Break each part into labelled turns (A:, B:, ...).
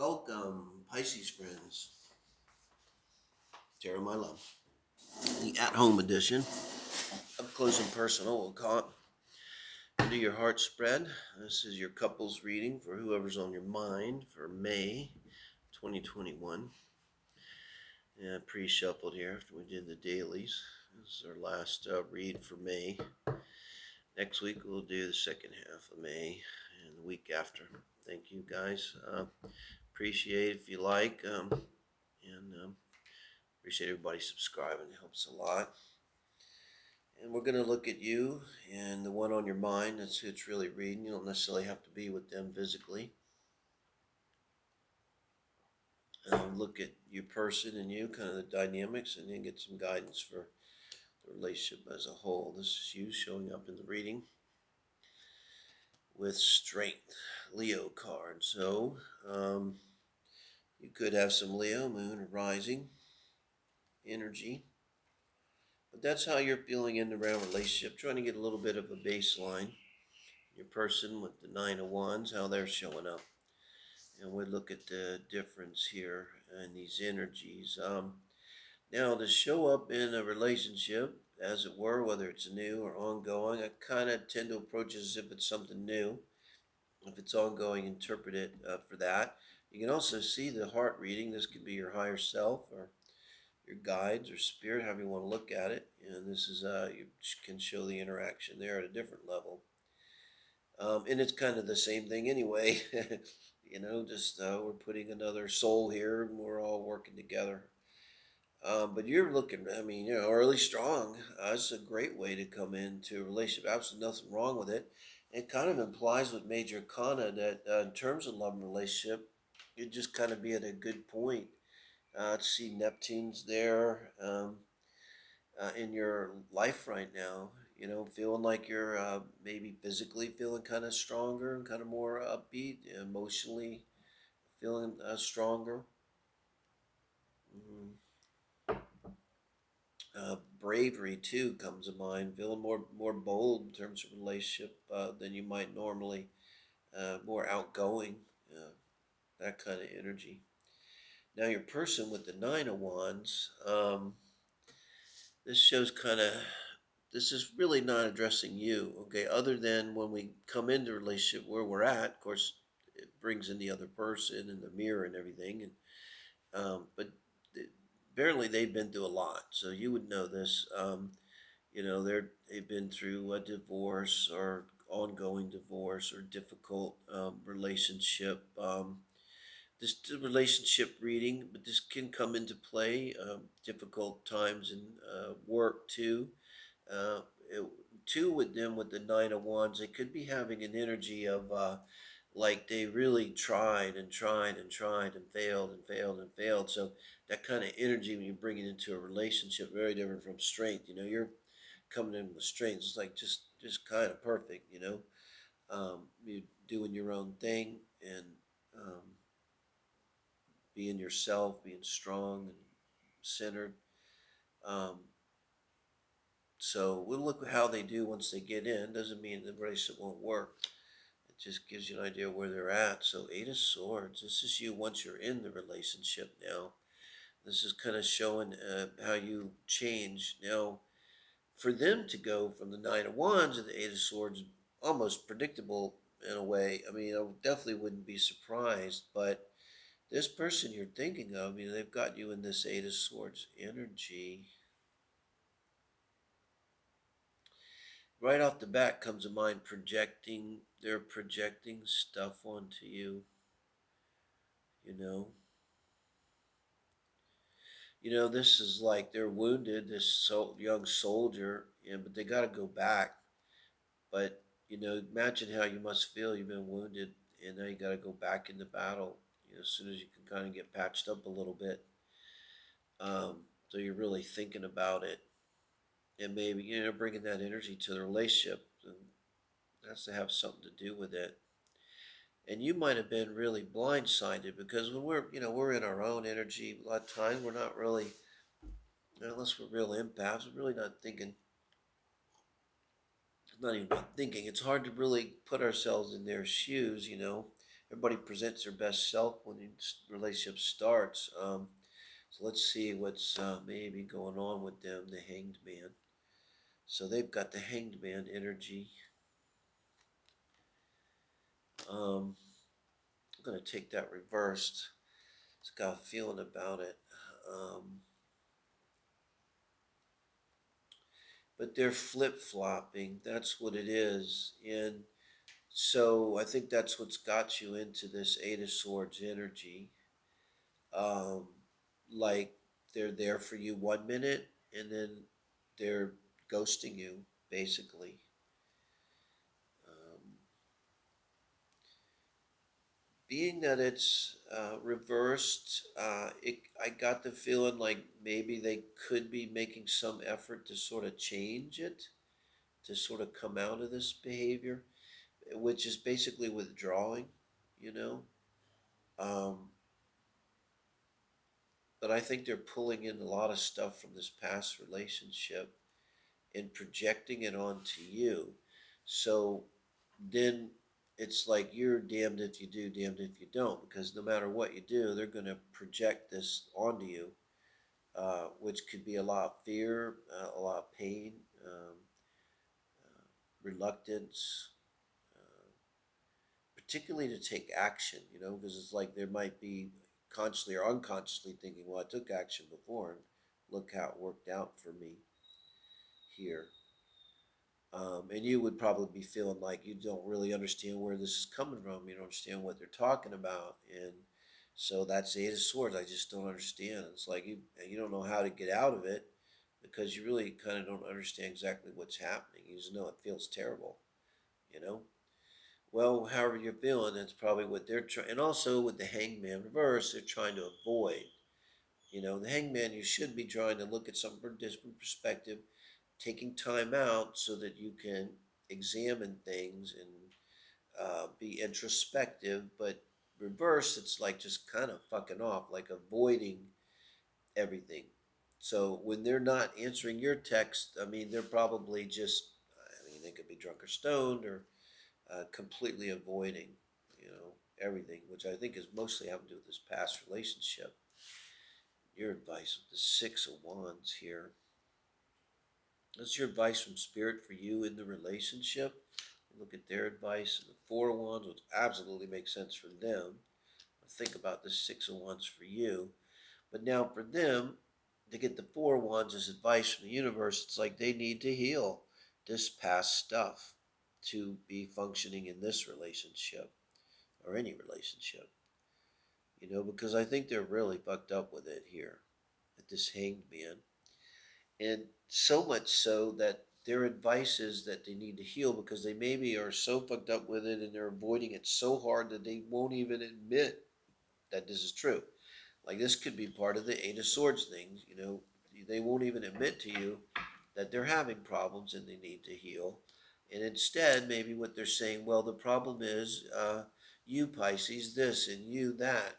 A: Welcome, Pisces friends, Tarot My Love, the at-home edition, up close and personal. We'll call it. Into your heart spread. This is your couples reading for whoever's on your mind for May 2021. Yeah, pre-shuffled here after we did the dailies. This is our last read for May. Next week we'll do the second half of May and the week after. Thank you guys. Appreciate if you like and appreciate everybody subscribing. It helps a lot. And we're going to look at you and the one on your mind. That's who it's really reading. You don't necessarily have to be with them physically. Look at your person and you, kind of the dynamics, and then get some guidance for the relationship as a whole. This is you showing up in the reading with strength, Leo card. So you could have some Leo, moon, or rising energy. But that's how you're feeling in the around relationship, trying to get a little bit of a baseline. Your person with the Nine of Wands, how they're showing up. And we look at the difference here in these energies. Now, to show up in a relationship, as it were, whether it's new or ongoing, I kind of tend to approach it as if it's something new. If it's ongoing, interpret it for that. You can also see the heart reading. This could be your higher self or your guides or spirit, however you want to look at it. And this is, you can show the interaction there at a different level. And it's kind of the same thing anyway. Just we're putting another soul here and we're all working together. But you're looking, early strong. It's a great way to come into a relationship. Absolutely nothing wrong with it. It kind of implies with Major Arcana that in terms of love and relationship, you'd just kind of be at a good point. To see Neptune's there in your life right now, feeling like you're maybe physically feeling kind of stronger and kind of more upbeat, emotionally feeling stronger. Mm-hmm. Bravery too comes to mind, feeling more bold in terms of relationship than you might normally, more outgoing, that kind of energy. Now your person with the Nine of Wands, this shows this is really not addressing you, okay, other than when we come into a relationship where we're at, of course, it brings in the other person and the mirror and everything, and but apparently they've been through a lot, so you would know this. They've been through a divorce or ongoing divorce or difficult relationship. This relationship reading, but this can come into play. Difficult times in work too. Uh, it, Two with them with the Nine of Wands, they could be having an energy of like they really tried and tried and tried and failed and failed and failed. So that kind of energy when you bring it into a relationship, very different from strength. You're coming in with strength. It's like just kind of perfect. You doing your own thing and um, being yourself, being strong and centered. Um, so we'll look at how they do once they get in. Doesn't mean the relationship won't work. It just gives you an idea where they're at. So Eight of Swords. This is you once you're in the relationship now. This is kind of showing how you change. Now, for them to go from the Nine of Wands to the Eight of Swords, almost predictable in a way. I definitely wouldn't be surprised, but this person you're thinking of, they've got you in this Eight of Swords energy. Right off the bat comes to mind projecting. They're projecting stuff onto you, you know. This is like they're wounded, this young soldier, but they got to go back. But, imagine how you must feel. You've been wounded, and now you got to go back into battle, as soon as you can kind of get patched up a little bit. So you're really thinking about it. And maybe, bringing that energy to the relationship. And has to have something to do with it. And you might have been really blindsided because when we're in our own energy, a lot of times we're not really, unless we're real empaths, we're really not thinking. Not even about thinking. It's hard to really put ourselves in their shoes, everybody presents their best self when the relationship starts. So let's see what's maybe going on with them, the Hanged Man. So they've got the Hanged Man energy. I'm going to take that reversed. It's got a feeling about it. Um, but they're flip flopping. That's what it is. And so I think that's what's got you into this Eight of Swords energy. Um, like they're there for you 1 minute and then they're ghosting you, basically. Um, being that it's reversed, I got the feeling like maybe they could be making some effort to sort of change it, to sort of come out of this behavior, which is basically withdrawing, you know. Um, but I think they're pulling in a lot of stuff from this past relationship and projecting it onto you. So then it's like you're damned if you do, damned if you don't, because no matter what you do, they're going to project this onto you, which could be a lot of fear, a lot of pain, reluctance, uh, particularly to take action, because it's like there might be consciously or unconsciously thinking, well, I took action before and look how it worked out for me here. And you would probably be feeling like you don't really understand where this is coming from. You don't understand what they're talking about. And so that's the Eight of Swords. I just don't understand. It's like you don't know how to get out of it because you really kind of don't understand exactly what's happening. You just know it feels terrible, you know? Well, however you're feeling, that's probably what they're trying. And also with the Hangman reverse, they're trying to avoid. The Hangman, you should be trying to look at something from a different perspective, taking time out so that you can examine things and be introspective. But reverse, it's like just kind of fucking off, like avoiding everything. So when they're not answering your text, I mean, they're probably just, I mean, they could be drunk or stoned or completely avoiding, everything, which I think is mostly having to do with this past relationship. Your advice with the Six of Wands here. That's your advice from Spirit for you in the relationship. Look at their advice. And the Four of Wands, which absolutely makes sense for them. Think about the Six of Wands for you. But now for them, to get the Four of Wands as advice from the universe, it's like they need to heal this past stuff to be functioning in this relationship or any relationship. Because I think they're really fucked up with it here at this Hanged Man. And so much so that their advice is that they need to heal because they maybe are so fucked up with it and they're avoiding it so hard that they won't even admit that this is true. Like this could be part of the Eight of Swords thing. They won't even admit to you that they're having problems and they need to heal. And instead, maybe what they're saying, well, the problem is you Pisces this and you that,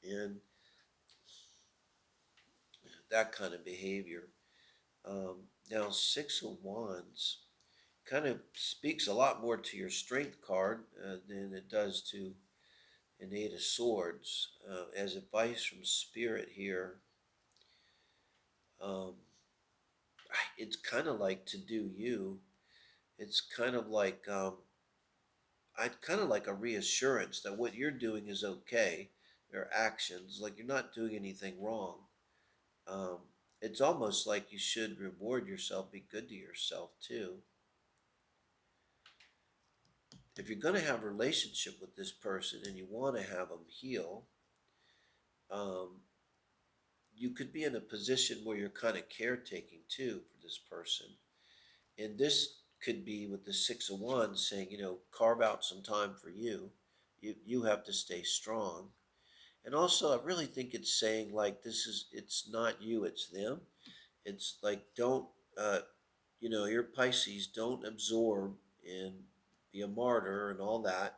A: and that kind of behavior. Now, Six of Wands kind of speaks a lot more to your Strength card than it does to an Eight of Swords. As advice from Spirit here, um, it's kind of like to do you. It's kind of like I'd kind of like a reassurance that what you're doing is okay. Your actions, like you're not doing anything wrong. Um, it's almost like you should reward yourself, be good to yourself too. If you're going to have a relationship with this person and you want to have them heal, um, you could be in a position where you're kind of caretaking too for this person. And this could be with the Six of Wands saying, carve out some time for you. You have to stay strong. And also, I really think it's saying like it's not you, it's them. It's like don't, uh, you're Pisces, don't absorb and be a martyr and all that.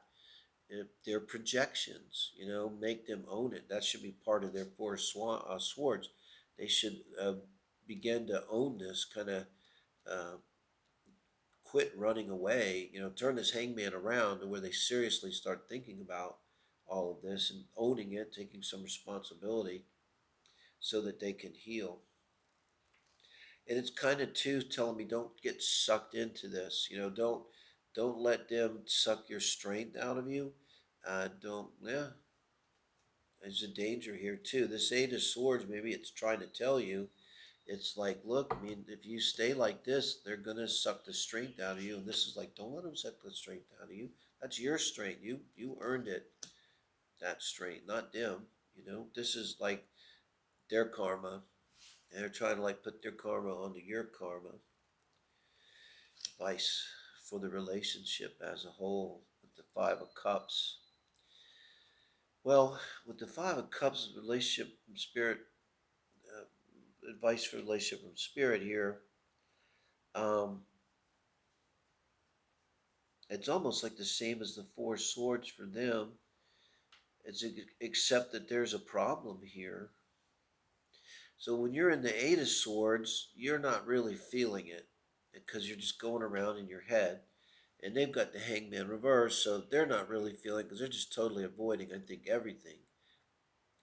A: Their projections, make them own it. That should be part of their swords. They should begin to own this, kind of uh, quit running away, turn this hangman around to where they seriously start thinking about all of this and owning it, taking some responsibility so that they can heal. And it's kind of too telling me don't get sucked into this. Don't let them suck your strength out of you. Don't yeah. There's a danger here too. This Eight of Swords, maybe it's trying to tell you, it's like, look, I mean, if you stay like this, they're gonna suck the strength out of you. And this is like, don't let them suck the strength out of you. That's your strength. You earned it. That strength, not them. This is like their karma. And they're trying to like put their karma onto your karma. Advice for the relationship as a whole with the Five of Cups. Well, with the Five of Cups, relationship from spirit, advice for relationship from spirit here. Um, it's almost like the same as the Four Swords for them. It's except that there's a problem here. So when you're in the Eight of Swords, you're not really feeling it because you're just going around in your head. And they've got the Hangman reverse, so they're not really feeling because they're just totally avoiding, I think, everything.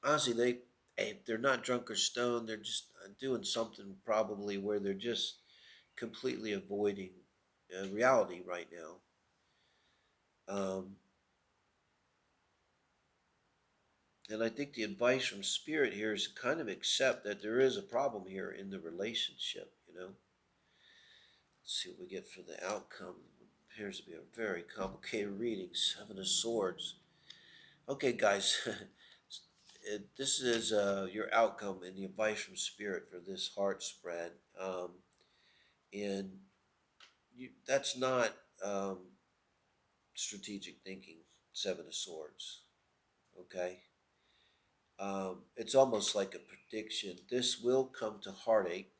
A: Honestly, if they're not drunk or stoned, they're just doing something probably where they're just completely avoiding reality right now. Um, and I think the advice from Spirit here is to kind of accept that there is a problem here in the relationship. Let's see what we get for the outcome. It appears to be a very complicated reading. Seven of Swords. Okay, guys. This is your outcome and the advice from Spirit for this heart spread. And that's not um, strategic thinking, Seven of Swords. Okay? It's almost like a prediction. This will come to heartache,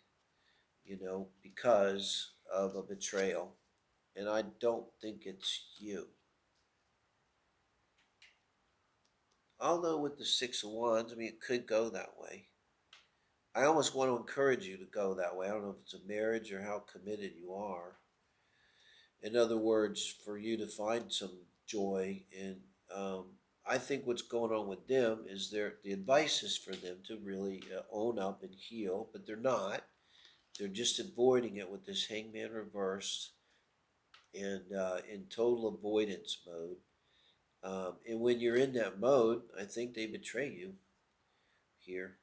A: because of a betrayal. And I don't think it's you. Although with the Six of Wands, I mean, it could go that way. I almost want to encourage you to go that way. I don't know if it's a marriage or how committed you are. In other words, for you to find some joy in, I think what's going on with them is the advice is for them to really own up and heal, but they're not. They're just avoiding it with this Hangman reversed and in total avoidance mode. And when you're in that mode, I think they betray you here,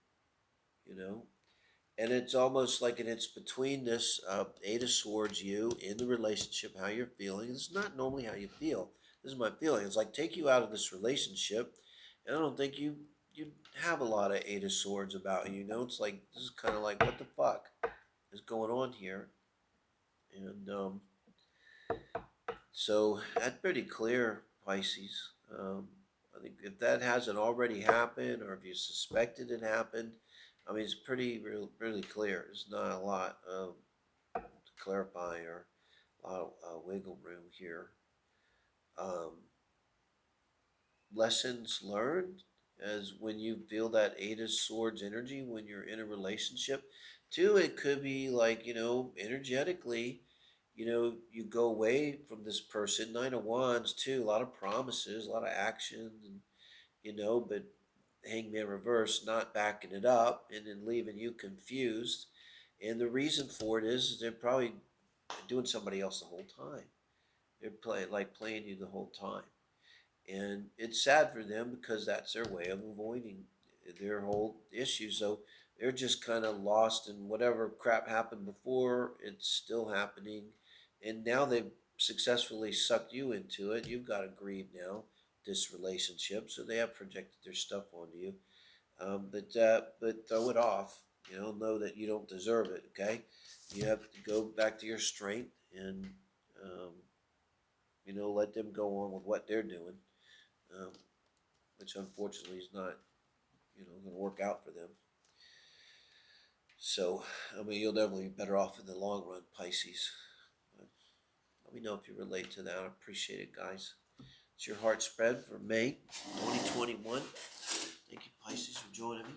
A: you know. And it's almost like, and it's between this Eight of Swords, you in the relationship, how you're feeling. It's not normally how you feel. This is my feeling. It's like take you out of this relationship, and I don't think you have a lot of Eight of Swords about you. It's like this is kind of like what the fuck is going on here, and so that's pretty clear, Pisces. I think if that hasn't already happened, or if you suspected it happened, I mean, it's really clear. There's not a lot to clarify or a lot of wiggle room here. Um, Lessons learned as when you feel that Eight of Swords energy when you're in a relationship. Two, it could be like, energetically, you go away from this person. Nine of Wands, too, a lot of promises, a lot of action, and, but Hangman reverse, not backing it up and then leaving you confused. And the reason for it is they're probably doing somebody else the whole time. They're playing you the whole time. And it's sad for them because that's their way of avoiding their whole issue. So they're just kind of lost in whatever crap happened before, it's still happening. And now they've successfully sucked you into it. You've got to grieve now this relationship. So they have projected their stuff onto you. But throw it off. Know that you don't deserve it, okay? You have to go back to your strength and, um, let them go on with what they're doing, um, which unfortunately is not, going to work out for them. So, I mean, you'll definitely be better off in the long run, Pisces. But let me know if you relate to that. I appreciate it, guys. It's your heart spread for May 2021. Thank you, Pisces, for joining me.